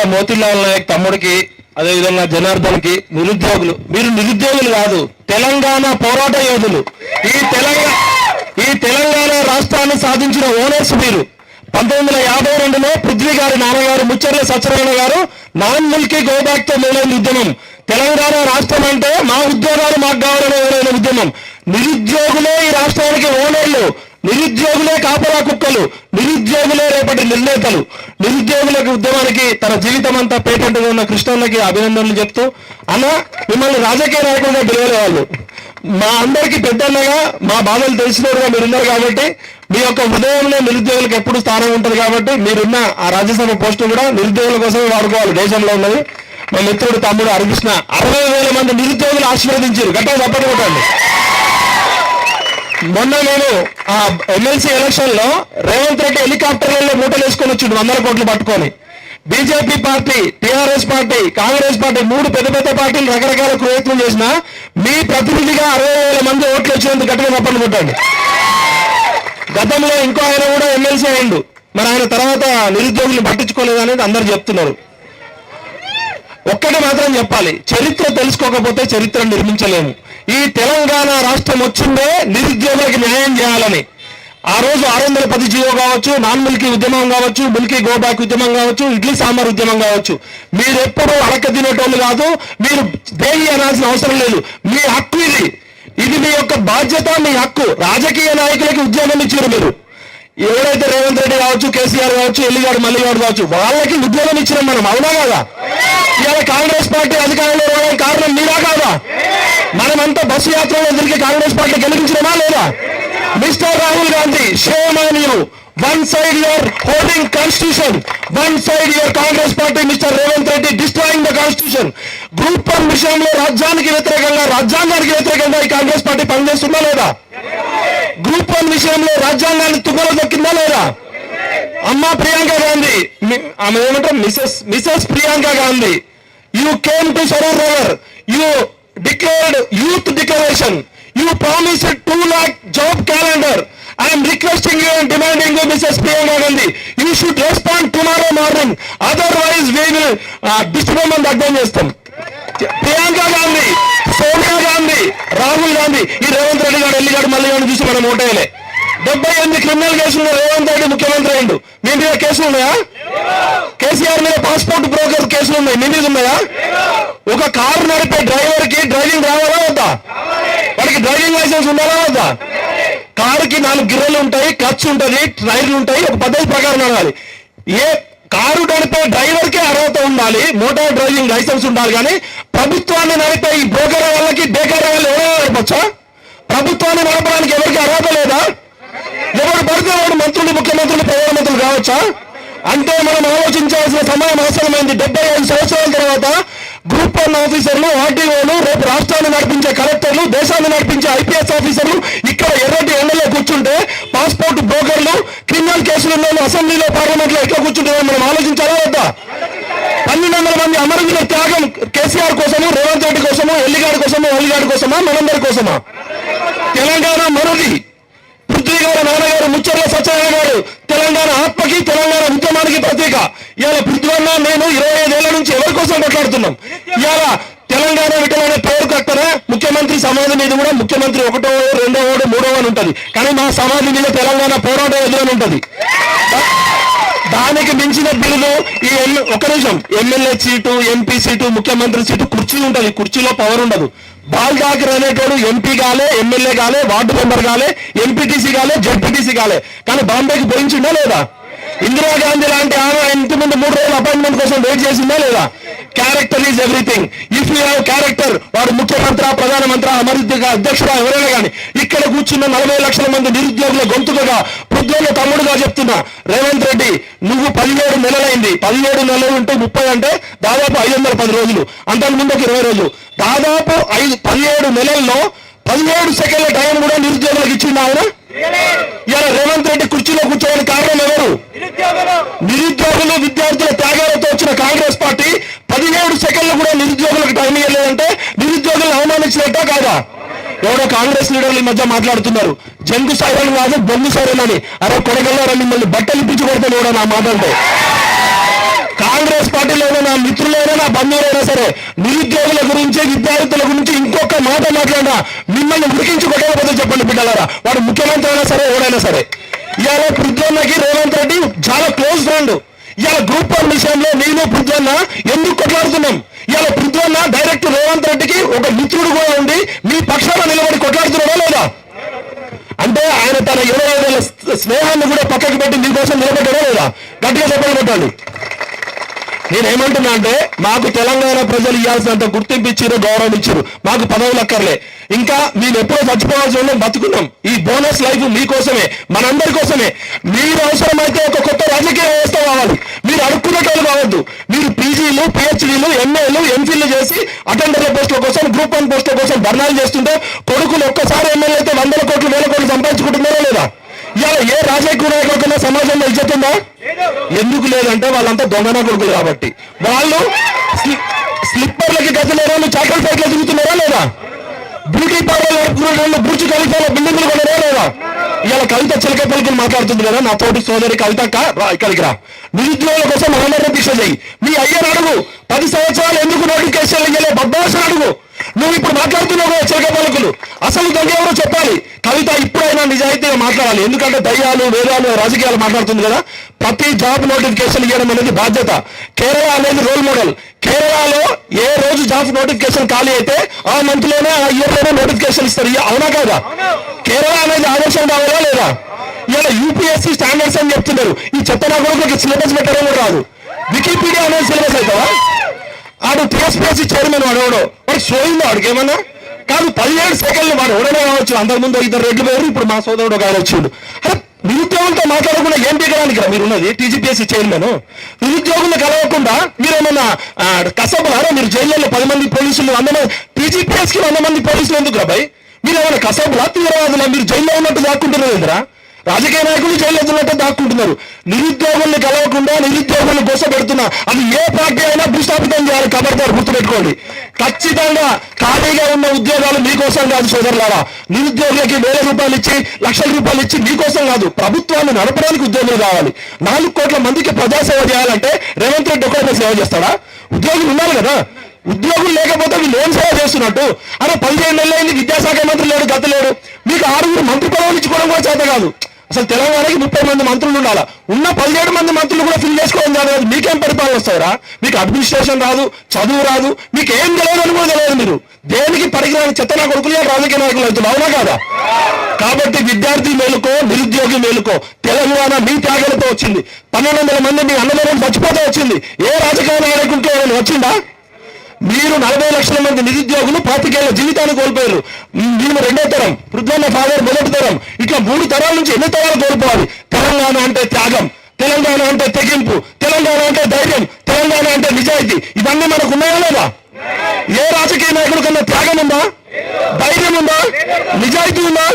ముందుగా మోతీలాల్ నాయక్ తమ్ముడికి, అదేవిధంగా జనార్దన్కి, నిరుద్యోగులు, మీరు నిరుద్యోగులు కాదు, తెలంగాణ పోరాట యోధులు. ఈ తెలంగాణ రాష్ట్రాన్ని సాధించిన ఓనర్స్ మీరు. 1952లో పృథ్వీ గారి నాన్నగారు ముచ్చర్ల సత్యనారాయణ గారు నాన్ మిల్కీ గో బ్యాక్ తో మొదలైన ఉద్యమం. తెలంగాణ రాష్ట్రం అంటే మా ఉద్యోగాలు మాకు కావాలనే మొదలైన ఉద్యమం. నిరుద్యోగులే ఈ రాష్ట్రానికి ఓనర్లు, నిరుద్యోగులే కాపలా కుక్కలు, నిరుద్యోగులే రేపటి నిర్ణేతలు. నిరుద్యోగులకు ఉద్యమానికి తన జీవితం అంతా పేటెంట్గా ఉన్న కృష్ణన్నకి అభినందనలు చెప్తూ, అన్న మిమ్మల్ని రాజకీయ నాయకులుగా పిలవలే వాళ్ళు, మా అందరికీ పెద్దన్నగా మా బాధలు తెలిసినోడుగా మీరున్నారు కాబట్టి మీ యొక్క హృదయంలో నిరుద్యోగులకు ఎప్పుడు స్థానం ఉంటుంది కాబట్టి మీరున్న ఆ రాజ్యసభ పోస్టు కూడా నిరుద్యోగుల కోసమే వాడుకోవాలి. దేశంలో ఉన్నది. మా మిత్రుడు తమ్ముడు హరికృష్ణ 60,000 మంది నిరుద్యోగులు ఆశీర్వదించారు. గట్టిగా తప్పనివ్వండి. మొన్న నేను ఆ ఎమ్మెల్సీ ఎలక్షన్ లో రేవంత్ రెడ్డి హెలికాప్టర్లలో మూటలు వేసుకొని వచ్చిండు 100 కోట్లు పట్టుకొని. BJP party, TRS party, Congress party 3 పెద్ద పెద్ద పార్టీలు రకరకాల ప్రయత్నం చేసినా మీ ప్రతినిధిగా 60,000 మంది ఓట్లు వచ్చినందుకు గట్టిగా తప్పనివ్వండి. గతంలో ఇంకో ఆయన కూడా ఎమ్మెల్సీ అయిండు, మరి ఆయన తర్వాత నిరుద్యోగులు పట్టించుకోలేదు అనేది అందరు చెప్తున్నారు. ఒక్కటి మాత్రం చెప్పాలి, చరిత్ర తెలుసుకోకపోతే చరిత్ర నిర్మించలేము. ఈ తెలంగాణ రాష్ట్రం వచ్చిందే నిరుద్యోగులకు న్యాయం చేయాలని. ఆ రోజు 610 జీవో కావచ్చు, నాన్ మిల్కీ ఉద్యమం కావచ్చు, మిల్కీ గో బ్యాక్ ఉద్యమం కావచ్చు, ఇడ్లీ సాంబార్ ఉద్యమం కావచ్చు, మీరెప్పుడు అడక తినేటోళ్ళు కాదు. మీరు దేని అనాల్సిన అవసరం లేదు. మీ హక్కు ఇది. ఇది మీ యొక్క బాధ్యత, మీ హక్కు. రాజకీయ నాయకులకి ఉద్యోగం ఇచ్చారు మీరు. ఎవరైతే రేవంత్ రెడ్డి కావచ్చు, కేసీఆర్ కావచ్చు, ఎల్లిగాడు మల్లిగాడు కావచ్చు, వాళ్ళకి ఉద్యోగం ఇచ్చినాం మనం. అవునా కాదా? ఇవాళ కాంగ్రెస్ పార్టీ అధికారంలో రావడానికి కారణం మీరా కాదా? మనమంతా బస్సు యాత్రలో తిరిగి కాంగ్రెస్ పార్టీ గెలిపించినమా లేదా? Mister Rahul Gandhi, shame on you. One side you are holding constitution, one side your Congress party, Mr. Revanth Reddy, destroying the constitution. Group 1 విషయంలో రాజ్యానికి వ్యతిరేకంగా, రాజ్యాంగానికి వ్యతిరేకంగా ఈ కాంగ్రెస్ పార్టీ పనిచేస్తుందా లేదా? గ్రూప్ 1 విషయంలో రాజ్యాంగాన్ని తుమ్మలో దొక్కిందా లేదా? అమ్మ ప్రియాంక గాంధీ, ఆమె ఏమంటారు, Mrs Priyanka Gandhi, you came to Saroor Nagar, you declared youth declaration, you promised 2 lakh job calendar. I am requesting you and demanding you, Mrs. Priyanka Gandhi, you should respond tomorrow morning. Otherwise, we will disband అర్థం చేస్తాం. ప్రియాంక గాంధీ, సోనియా గాంధీ, రాహుల్ గాంధీ, ఈ రేవంత్ రెడ్డి గారు ఎల్లిగాడు మల్లిగాడు చూసి మనం ఓటేయలే. 78 criminal కేసులు రేవంత్ రెడ్డి ముఖ్యమంత్రి అయిండు. మీ మీద కేసులు ఉన్నాయా? కేసీఆర్ మీద పాస్పోర్ట్ బ్రోకర్ కేసులు ఉన్నాయి. మీ మీద ఉన్నాయా? ఒక కారు నడిపే డ్రైవర్ కి డ్రైవింగ్ రావాలా వద్దా? వాడికి డ్రైవింగ్ లైసెన్స్ ఉండాలా వద్దా? కారుకి 4 గిర్రలు ఉంటాయి, క్లచ్ ఉంటుంది, టైర్లు ఉంటాయి. ఒక పద్ధతి ప్రకారం నడవాలి. ఏ కారు నడిపే డ్రైవర్ కి అర్హత ఉండాలి, మోటార్ డ్రైవింగ్ లైసెన్స్ ఉండాలి. కానీ ప్రభుత్వాన్ని నడిపే ఈ బ్రోకర్ వాళ్ళకి, బేకార్ వాళ్ళు ఎవరైనా నడపచ్చా? ప్రభుత్వాన్ని నడపడానికి ఎవరికి అర్హత లేదా? ఎవరు పడితే వాడు మంత్రులు, ముఖ్యమంత్రులు, ప్రధానమంత్రులు కావచ్చా? అంటే మనం ఆలోచించాల్సిన సమయం అవసరమైంది. 75 సంవత్సరాల తర్వాత గ్రూప్ 1 ఆఫీసర్లు, ఆర్టీఓలు, రేపు రాష్ట్రాన్ని నడిపించే కలెక్టర్లు, దేశాన్ని నడిపించే ఐపీఎస్ ఆఫీసర్లు ఇక్కడ ఎర్రటి ఎండలో కూర్చుంటే, పాస్పోర్ట్ బ్రోకర్లు, క్రిమినల్ కేసులలో అసెంబ్లీలో, పార్లమెంట్ లో ఎట్లా కూర్చుంటారో మనం ఆలోచించాలా వద్దా? 1200 మంది అమరవీరుల త్యాగం కేసీఆర్ కోసము, రేవంత్ రెడ్డి కోసము, ఎల్లిగాడి కోసము, ఒల్లిగాడి కోసమా, మనందరి కోసమా? తెలంగాణ మనది. పృథ్వీ గారు నాన్నగారు ముచ్చర్ల సత్యనారాయణ గారు తెలంగాణ ఆత్మకి, తెలంగాణ ఉద్యమానికి ప్రతీక. ఇవాళ పృథ్వీ అన్న నేను 25 ఏళ్ల నుంచి ఎవరి కోసం కొట్లాడుతున్నాం. ఇవాళ తెలంగాణ విటలనే పేరు కట్టరా ముఖ్యమంత్రి సమాధి మీద కూడా ముఖ్యమంత్రి 1వ, 2వ, 3వ అని ఉంటది. కానీ మా సమాధి మీద తెలంగాణ పోరాట ఎదురని ఉంటది. దానికి మించిన బిల్లు ఈ ఒక నిమిషం, ఎమ్మెల్యే సీటు, ఎంపీ సీటు, ముఖ్యమంత్రి సీటు, కుర్చీ ఉంటది. కుర్చీలో పవర్ ఉండదు. బాల్ ఠాకరే అనేటోడు ఎంపీ కాలే, ఎమ్మెల్యే కాలే, వార్డు మెంబర్ కాలే, ఎంపీటీసీ కాలే, జెడ్పీటీసీ కాలే. కానీ బాంబేకి పోయించిందా లేదా? ఇందిరాగాంధీ లాంటి ఆమె ఇంటి ముందు 3 రోజులు అపాయింట్మెంట్ కోసం వెయిట్ చేసిందా లేదా? Character is everything. If you have character, వాడు ముఖ్యమంత్రి, ప్రధానమంత్రి, అమృత అధ్యక్షుడు ఎవరైనా కానీ ఇక్కడ కూర్చున్న 40 లక్షల మంది నిరుద్యోగుల గొంతుకగా, పృథ్వీల తమ్ముడుగా చెప్తున్నా, రేవంత్ రెడ్డి నువ్వు 17 నెలలైంది. 17 నెలలు ఉంటే 30 అంటే దాదాపు 510 రోజులు, అంతకుముందు ఒక 20 రోజులు, దాదాపు 17 నెలల్లో 17 సెకండ్ల టైం కూడా నిరుద్యోగులకు ఇచ్చింది ఆయన. ఇలా రేవంత్ రెడ్డి కుర్చీలో కూర్చోడానికి కారణం ఎవరు? నిరుద్యోగులు, విద్యార్థుల త్యాగాలతో వచ్చిన కాంగ్రెస్ పార్టీ 17 సెకండ్లు కూడా నిరుద్యోగులకు టైం ఇవ్వలేదంటే నిరుద్యోగులను అవమానించినట్ట కాదా? ఎవరో కాంగ్రెస్ లీడర్లు ఈ మధ్య మాట్లాడుతున్నారు, జంగు సైరన్ కాదు బొంగు సైరన్ అని. అరే కొడగల్లారా, మిమ్మల్ని బట్టలు ఇప్పించి కొడతాను కూడా నా మాట అంటే. కాంగ్రెస్ పార్టీలోనే నా మిత్రులైనా నా బంధువులైనా సరే నిరుద్యోగుల గురించి విద్యార్థుల గురించి ఇంకొక మాట మాట్లాడినా మిమ్మల్ని ఉడికించి కొట్టకపోతే చెప్పండి బిడ్డలారా. వాడు ముఖ్యమంత్రి అయినా సరే ఎవరైనా సరే. ఇవాళ పృథ్వన్నకి రేవంత్ రెడ్డి చాలా క్లోజ్ ఫ్రెండ్. ఇవాళ గ్రూప్ 1 విషయంలో నేను పృథ్వన్న ఎందుకు కొట్లాడుతున్నాం? ఇవాళ పృథ్వన్న డైరెక్ట్ రేవంత్ రెడ్డికి ఒక మిత్రుడు కూడా ఉండి మీ పక్షాన నిలబడి కొట్లాడుతున్నాడా లేదా? అంటే ఆయన తన 25 స్నేహాన్ని కూడా పక్కకి పెట్టి మీకోసం నిలబడ్డాడా లేదా? గట్టిగా చెప్పండి కొట్టండి. నేనేమంటున్నా అంటే మాకు తెలంగాణ ప్రజలు ఇవ్వాల్సినంత గుర్తింపు ఇచ్చారు, గౌరవం ఇచ్చారు. మాకు పదవులు అక్కర్లే. ఇంకా మేము ఎప్పుడో చచ్చిపోవాల్సి ఉన్నాం, బతుకున్నాం. ఈ బోనస్ లైఫ్ మీకోసమే, మనందరి కోసమే. మీరు అవసరమైతే ఒక కొత్త రాజకీయ వ్యవస్థ కావాలి. మీరు అడుక్కునేటోళ్ళు కావద్దు. మీరు పీజీలు, పిహెచ్డీలు, ఎంఏలు, ఎంఫిల్లు చేసి అటెండర్ల పోస్టుల కోసం, గ్రూప్ 1 పోస్టుల కోసం ధర్నాలు చేస్తుంటే కొడుకులు ఒక్కసారి ఎమ్మెల్యే అయితే 100 కోట్లు 1000 కోట్లు సంపాదించుకుంటున్నారా లేదా? ఇవాళ ఏ రాజకీయ నాయకులకైనా సమాజంలో ఇజ్జత్ ఉందా? ఎందుకు లేదంటే వాళ్ళంతా దొంగన కొడుకులు కాబట్టి. వాళ్ళు స్లిప్పర్లకి గతలేరు, చాకల్ ఫైట్లో తిరుగుతున్నారా లేదా? బ్యూటీ పార్లర్ నడుపుకున్న బుర్జు ఖలీఫాలో బిల్డింగ్లు కొనరా లేదా? ఇవాళ కవిత చిలక పలుకులు మాట్లాడుతుంది కదా, నా తోటి సోదరి కవిత ఇక్కడికి రా. నిరుద్యోగుల కోసం ఆమరణ దీక్ష చేయి. మీ అయ్యను అడుగు, 10 సంవత్సరాలు ఎందుకు నోటిఫికేషన్ ఇయ్యలే బద్మాషను అడుగు. నువ్వు ఇప్పుడు మాట్లాడుతున్నావు కదా చిలక పలుకులు, అసలు దొంగ ఎవరో చెప్పాలి. కవిత ఇప్పుడైనా నిజాయితీగా మాట్లాడాలి. ఎందుకంటే దయ్యాలు వేదాలు రాజకీయాలు మాట్లాడుతుంది కదా. ప్రతి జాబ్ నోటిఫికేషన్ ఇవ్వడం అనేది బాధ్యత. కేరళ అనేది రోల్ మోడల్. కేరళలో ఏ రోజు జాబ్ నోటిఫికేషన్ ఖాళీ అయితే ఆ మంత్ లోనే ఆ ఇయర్ లోనే నోటిఫికేషన్ ఇస్తారు. అవునా కాదా? కేరళ అనేది ఆదర్శం కావాలా లేదా? ఇలా యూపీఎస్సీ స్టాండర్డ్స్ అని చెప్తున్నారు. ఈ చెత్త నాగరికి సిలబస్ పెట్టడం రాదు. వికీపీడియా అనేది సిలబస్ అవుతావా? ఆడు టీఎస్పీఎస్సీ చైర్మన్ వాడు సోయిందో వాడికి ఏమన్నా కాదు. 17 సెకండ్లు వాడు ఓడనే కావచ్చు. అందరి ముందు 2 రెడ్లు పేరు. ఇప్పుడు మా సోదరుడు ఒక ఆయన వచ్చిండు. అరే నిరుద్యోగులతో మాట్లాడకుండా ఏం దిగడానికి మీరు ఉన్నది? TGPSC chairman. నిరుద్యోగులు కలవకుండా మీరేమన్నా కసబులారా? మీరు జైల్లో 10 మంది పోలీసులు 100 మంది, టీజీపీఎస్కి 100 మంది పోలీసులు ఎందుకు రాబాయి? మీరు ఏమైనా కసబులా తీవ్రవాదులా? మీరు జైల్లో ఉన్నట్టు దాక్కుంటున్నారు ఎందురా? రాజకీయ నాయకులు జైల్లో ఉన్నట్టు దాక్కుంటున్నారు. నిరుద్యోగుల్ని కలవకుండా నిరుద్యోగులను గోసపెడుతున్నా అది ఏ పార్టీ అయినా భూస్థాపితం చేయాలి. ఖబర్దార్ గుర్తుపెట్టుకోండి. ఖచ్చితంగా ఖాళీగా ఉన్న ఉద్యోగాలు మీకోసం కాదు సోదరులారా. నిరుద్యోగులకి 1000 రూపాయలు ఇచ్చి 1,00,000 రూపాయలు ఇచ్చి మీకోసం కాదు, ప్రభుత్వాన్ని నడపడానికి ఉద్యోగులు కావాలి. 4 కోట్ల మందికి ప్రజాసేవ చేయాలంటే రేవంత్ రెడ్డి ఒక్కడే సేవ చేస్తాడా? ఉద్యోగులు ఉన్నారు కదా. ఉద్యోగులు లేకపోతే వీళ్ళు ఏం సేవ చేస్తున్నట్టు? అరే 15 నెలలైంది విద్యాశాఖ మంత్రి లేడు, గత లేడు. మీకు 6 మంత్రి పదవులు ఇచ్చుకోవడం కూడా చేత కాదు. అసలు తెలంగాణకి 30 మంది మంత్రులు ఉండాలా. ఉన్న 17 మంది మంత్రులు కూడా ఫిల్ చేసుకోవడం కాదు. మీకేం పరిపాలన వస్తారా? మీకు అడ్మినిస్ట్రేషన్ రాదు, చదువు రాదు, మీకు ఏం తెలియదు అని కూడా తెలియదు. మీరు దేనికి పరికరాన్ని చెత్తనా కొడుకులు రాజకీయ నాయకులు అవుతున్నారు. అవునా కాదా? కాబట్టి విద్యార్థి మేలుకో, నిరుద్యోగి మేలుకో. తెలంగాణ మీ త్యాగాలతో వచ్చింది. 1200 మంది మీ అన్నదమ్ములు చచ్చిపోతే వచ్చింది. ఏ రాజకీయ నాయకుడితో వచ్చిందా? మీరు 40 లక్షల మంది నిరుద్యోగులు 25 ఏళ్ల జీవితాన్ని కోల్పోయారు. మేము 2వ తరం, పృథ్వన్న ఫాదర్ 1వ తరం, ఇట్లా 3 తరాల నుంచి ఎన్ని తరాలు కోల్పోవాలి? తెలంగాణ అంటే త్యాగం, తెలంగాణ అంటే తెగింపు, తెలంగాణ అంటే ధైర్యం, తెలంగాణ అంటే నిజాయితీ. ఇవన్నీ మనకు ఉన్నాయా లేదా? ఏ రాజకీయ నాయకుడి కన్నా త్యాగం ఉందా? ధైర్యం ఉందా? నిజాయితీ ఉందా?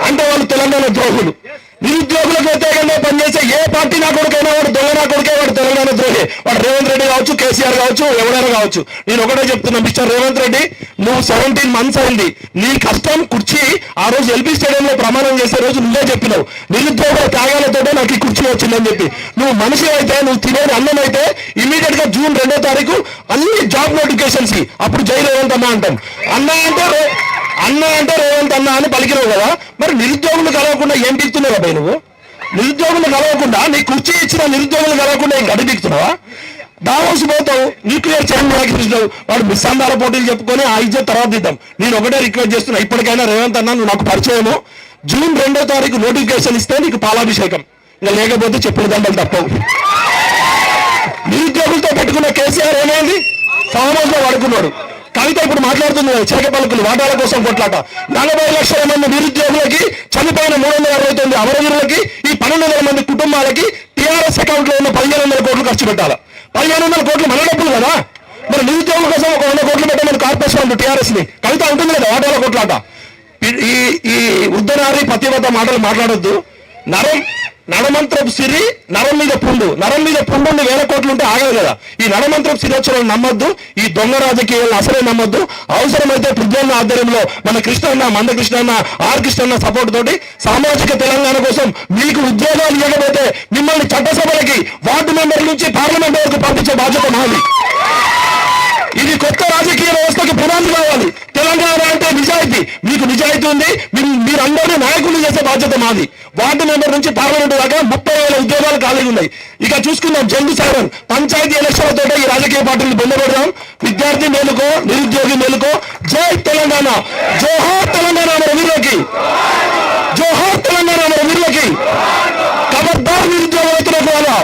అంటే వాళ్ళు తెలంగాణ ద్రోహులు. నిరుద్యోగులకు వ్యతిరేకంగా పనిచేసే ఏ పార్టీ నా కొడుకైనా వాడు దొంగ నా కొడుకే, వాడు తెలంగాణ ద్రోహి. వాడు రేవంత్ రెడ్డి కావచ్చు, కేసీఆర్ కావచ్చు, ఎవరైనా కావచ్చు. నేను ఒకటే చెప్తున్నా, మిస్టర్ రేవంత్ రెడ్డి, నువ్వు 17 months అయింది. నీ కష్టం కుర్చీ ఆ రోజు ఎల్బీ స్టేడియంలో ప్రమాణం చేసే రోజు నువ్వే చెప్పినావు, నిరుద్యోగుల త్యాగాలతోటే నాకు ఈ కుర్చీ వచ్చిందని చెప్పి. నువ్వు మనిషి అయితే, నువ్వు తినేది అన్నం అయితే ఇమీడియట్ గా June 2వ తారీఖు అన్ని జాబ్ నోటిఫికేషన్స్ అప్పుడు జై రేవంత్ అన్న అంటాం. అన్న అంటే రేవంత్ అన్న అని పలికినావు కదా. మరి నిరుద్యోగులు కలవకుండా ఏం దిగుతున్నావు అబ్బాయి నువ్వు? నిరుద్యోగులు కలవకుండా, నీ కుర్చీ ఇచ్చిన నిరుద్యోగులు కలవకుండా ఏం గడి దిగుతున్నావా? దావోస్ పోతావు, న్యూక్లియర్ చైన్ రాకిస్తున్నావు. వాడు మిస్సందాల పోటీలు చెప్పుకొని ఆ ఇజ్జత్ తర్వాత దిద్దాం. నేను ఒకటే రిక్వెస్ట్ చేస్తున్నా, ఇప్పటికైనా రేవంత్ అన్న నువ్వు నాకు పరిచయము. June 2వ తారీఖు నోటిఫికేషన్ ఇస్తే నీకు పాలాభిషేకం, ఇంకా లేకపోతే చెప్పుల దండలు తప్పవు. నిరుద్యోగులతో పెట్టుకున్న కేసీఆర్ ఏమైంది? ఫామ్ హౌస్ లో పడుకున్నాడు. కవిత ఇప్పుడు మాట్లాడుతుంది చిలక పలుకులు వాటాల కోసం కొట్లాట. 40 లక్షల మంది నిరుద్యోగులకి, చనిపోయిన 369 అమరవీరులకి, ఈ 12,000 మంది కుటుంబాలకి టీఆర్ఎస్ అకౌంట్ లో ఉన్న 1500 కోట్లు ఖర్చు పెట్టాలి. 1500 కోట్లు మన డబ్బులు కదా. మరి నిరుద్యోగుల కోసం ఒక 100 కోట్లు పెట్టమని కార్పొరేషన్ టీఆర్ఎస్ ని కవిత ఉంటుంది కదా వాటాల కొట్లాట. ఈ ఉద్దనారి పతివత మాటలు మాట్లాడొద్దు. నడమంత్రపు సిరి నరం మీద పుండు, నరం మీద పుండు ఉండి 1000 కోట్లు ఉంటే ఆగదు కదా. ఈ నడమంత్రపు సిరి వచ్చిన నమ్మొద్దు, ఈ దొంగ రాజకీయాలను అసలే నమ్మొద్దు. అవసరమైతే పృథ్వన్న ఆధ్వర్యంలో మన కృష్ణన్న, మంద కృష్ణన్న, ఆర్ కృష్ణన్న సపోర్ట్ తోటి సామాజిక తెలంగాణ కోసం మీకు ఉద్యోగాలు ఇవ్వకపోతే మిమ్మల్ని చట్టసభలకి, వార్డు మెంబర్ నుంచి పార్లమెంట్ వరకు పంపించే బాధ్యత మాది. ఇది కొత్త రాజకీయ వ్యవస్థకి పునాది కావాలి. తెలంగాణ అంటే నిజాయితీ, మీకు నిజాయితీ ఉంది, మీరందరినీ నాయకులు చేసే బాధ్యత మాది. వార్డు మెంబర్ నుంచి పార్లమెంట్ దాకా 30,000 ఉద్యోగాలు ఖాళీగా ఉన్నాయి. ఇక చూసుకుందాం జంగు సైరన్. పంచాయతీ ఎలక్షన్లతో ఈ రాజకీయ పార్టీలు బొందబెడదాం. విద్యార్థి మేలుకో, నిరుద్యోగి మేలుకో. జై తెలంగాణ, జోహార్ తెలంగాణ మన వీరులకి, జోహార్ తెలంగాణ మన వీరులకి. ఖబర్దార్ నిరుద్యోగ రైతులకు రారా,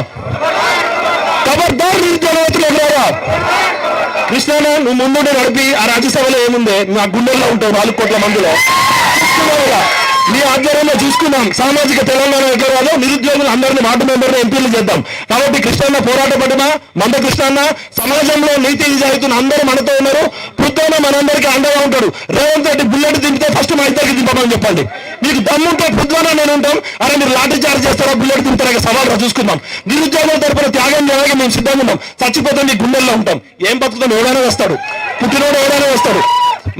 ఖబర్దార్ నిరుద్యోగ రైతులకు రారా. కృష్ణన్న నువ్వు ముందు నడిపి ఆ రాజ్యసభలో ఏముంది, నా గుండెల్లో ఉంటావు 4 కోట్ల మందిలో. మీ ఆధ్వర్యంలో చూసుకున్నాం సామాజిక తెలంగాణ ఎట్లా కాదో నిరుద్యోగులు అందరినీ వార్డు మెంబర్లు, ఎంపీలు చేద్దాం. కాబట్టి కృష్ణన్న పోరాట పడిన మంద కృష్ణన్న సమాజంలో నీతి నిజాయితీని అందరూ మనతో ఉన్నారు. పృథ్వన్న మనందరికీ అండగా ఉంటాడు. రేవంత్ రెడ్డి బుల్లెట్ దింపితే ఫస్ట్ మా ఇద్దరికి దింపమని చెప్పండి. మీకు దమ్ముంటే పృథ్వన్న నేను ఉంటాం. అరే మీరు లాఠీ చార్జ్ చేస్తారా, బుల్లెట్ దింపుతారా, సవాలుగా చూసుకుందాం. నిరుద్యోగుల తరపున త్యాగం చేయడానికి మేము సిద్ధంగా ఉన్నాం. చచ్చిపోతే మీ గుండెల్లో ఉంటాం. ఏం బతుకుతాం, ఎవరైనా వస్తాడు, పుట్టినోడు ఎవరైనా వస్తాడు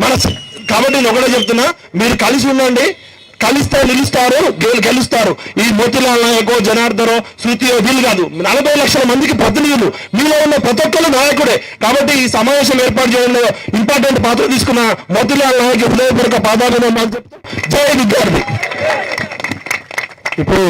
మన. కాబట్టి నేను ఒకటే చెప్తున్నా, మీరు కలిసి ఉండండి. కలిస్తే నిలుస్తారు, గెలుస్తారు. ఈ మోతిలాల్ నాయకో, జనార్దనో, శృతియో వీళ్ళు కాదు, 40 లక్షల మందికి ప్రతినిధులు. మీలో ఉన్న ప్రతి ఒక్కరు నాయకుడే. కాబట్టి ఈ సమావేశం ఏర్పాటు చేయడంలో ఇంపార్టెంట్ పాత్ర తీసుకున్న మోతిలాల్ నాయక్ హృదయపూర్వక పాదాభివందనాలు చెప్తూ జై విద్యార్థి. ఇప్పుడు